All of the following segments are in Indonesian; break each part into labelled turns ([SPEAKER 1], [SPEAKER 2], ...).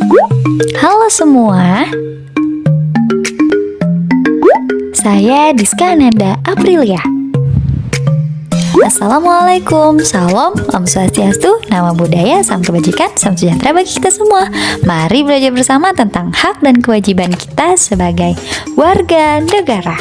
[SPEAKER 1] Halo semua, saya Diska Ananda Aprilia. Assalamualaikum, salam, om swastiastu, nama budaya, salam kebajikan, salam sejahtera bagi kita semua. Mari belajar bersama tentang hak dan kewajiban kita sebagai warga negara.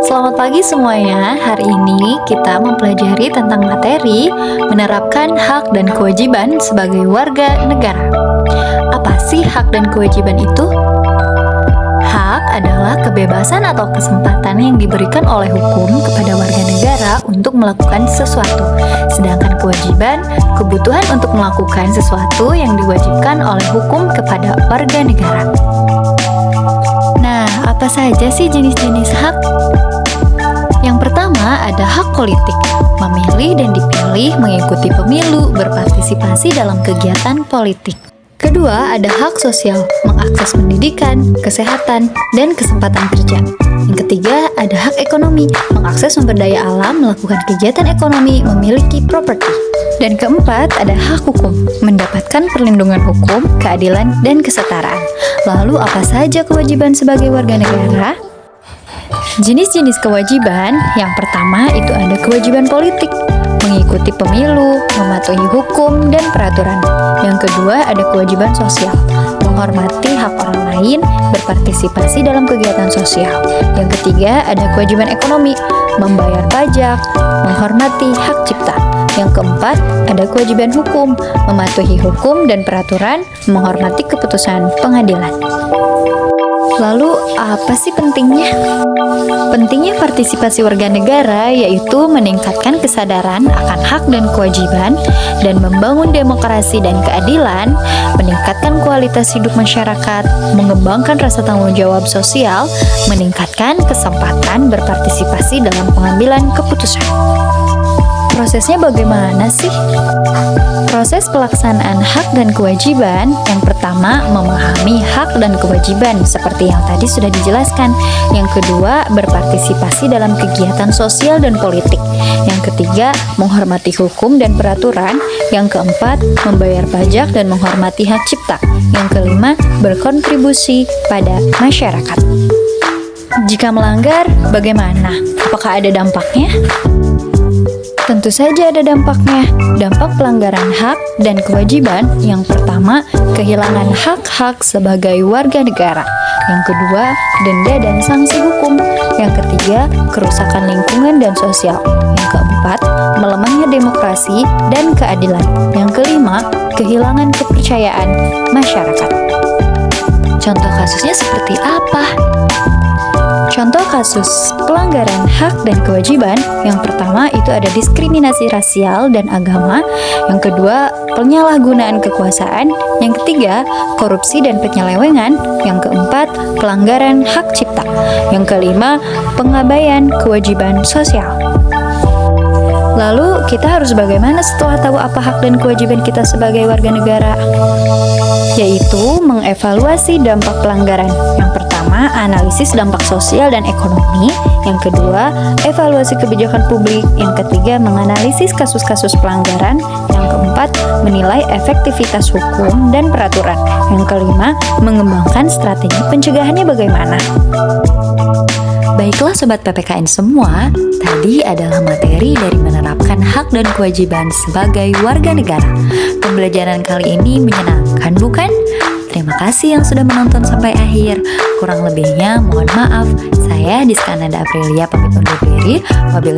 [SPEAKER 1] Selamat pagi semuanya. Hari ini kita mempelajari tentang materi menerapkan hak dan kewajiban sebagai warga negara. Apa sih hak dan kewajiban itu? Hak adalah kebebasan atau kesempatan yang diberikan oleh hukum kepada warga negara untuk melakukan sesuatu. Sedangkan kewajiban, kebutuhan untuk melakukan sesuatu yang diwajibkan oleh hukum kepada warga negara. Nah, apa saja sih jenis-jenis hak? Yang pertama ada hak politik, memilih dan dipilih, mengikuti pemilu, berpartisipasi dalam kegiatan politik. Kedua ada hak sosial, mengakses pendidikan, kesehatan, dan kesempatan kerja. Yang ketiga ada hak ekonomi, mengakses sumber daya alam, melakukan kegiatan ekonomi, memiliki properti. Dan keempat ada hak hukum, mendapatkan perlindungan hukum, keadilan, dan kesetaraan. Lalu apa saja kewajiban sebagai warga negara? Jenis-jenis kewajiban, yang pertama itu ada kewajiban politik, mengikuti pemilu, mematuhi hukum dan peraturan. Yang kedua ada kewajiban sosial, menghormati hak orang lain, berpartisipasi dalam kegiatan sosial. Yang ketiga ada kewajiban ekonomi, membayar pajak, menghormati hak cipta. Yang keempat ada kewajiban hukum, mematuhi hukum dan peraturan, menghormati keputusan pengadilan. Lalu apa sih pentingnya? Pentingnya partisipasi warga negara yaitu meningkatkan kesadaran akan hak dan kewajiban dan membangun demokrasi dan keadilan, meningkatkan kualitas hidup masyarakat, mengembangkan rasa tanggung jawab sosial, meningkatkan kesempatan berpartisipasi dalam pengambilan keputusan. Prosesnya bagaimana sih? Proses pelaksanaan hak dan kewajiban, yang pertama memahami hak dan kewajiban seperti yang tadi sudah dijelaskan. Yang kedua berpartisipasi dalam kegiatan sosial dan politik. Yang ketiga menghormati hukum dan peraturan. Yang keempat membayar pajak dan menghormati hak cipta. Yang kelima berkontribusi pada masyarakat. Jika melanggar, bagaimana? Apakah ada dampaknya? Tentu saja ada dampaknya. Dampak pelanggaran hak dan kewajiban, yang pertama, kehilangan hak-hak sebagai warga negara. Yang kedua, denda dan sanksi hukum. Yang ketiga, kerusakan lingkungan dan sosial. Yang keempat, melemahnya demokrasi dan keadilan. Yang kelima, kehilangan kepercayaan masyarakat. Contoh kasusnya seperti apa? Contoh kasus pelanggaran hak dan kewajiban, yang pertama itu ada diskriminasi rasial dan agama, yang kedua penyalahgunaan kekuasaan, yang ketiga korupsi dan penyelewengan, yang keempat pelanggaran hak cipta, yang kelima pengabaian kewajiban sosial. Lalu kita harus bagaimana setelah tahu apa hak dan kewajiban kita sebagai warga negara? Yaitu mengevaluasi dampak pelanggaran. Yang pertama, analisis dampak sosial dan ekonomi. Yang kedua, evaluasi kebijakan publik. Yang ketiga, menganalisis kasus-kasus pelanggaran. Yang keempat, menilai efektivitas hukum dan peraturan. Yang kelima, mengembangkan strategi pencegahannya bagaimana. Baiklah Sobat PPKN semua, tadi adalah materi dari menerapkan hak dan kewajiban sebagai warga negara. Pembelajaran kali ini menyenangkan, bukan? Terima kasih yang sudah menonton sampai akhir. Kurang lebihnya mohon maaf. Saya Diska Ananda Aprilia pamit undur diri. Wabillahi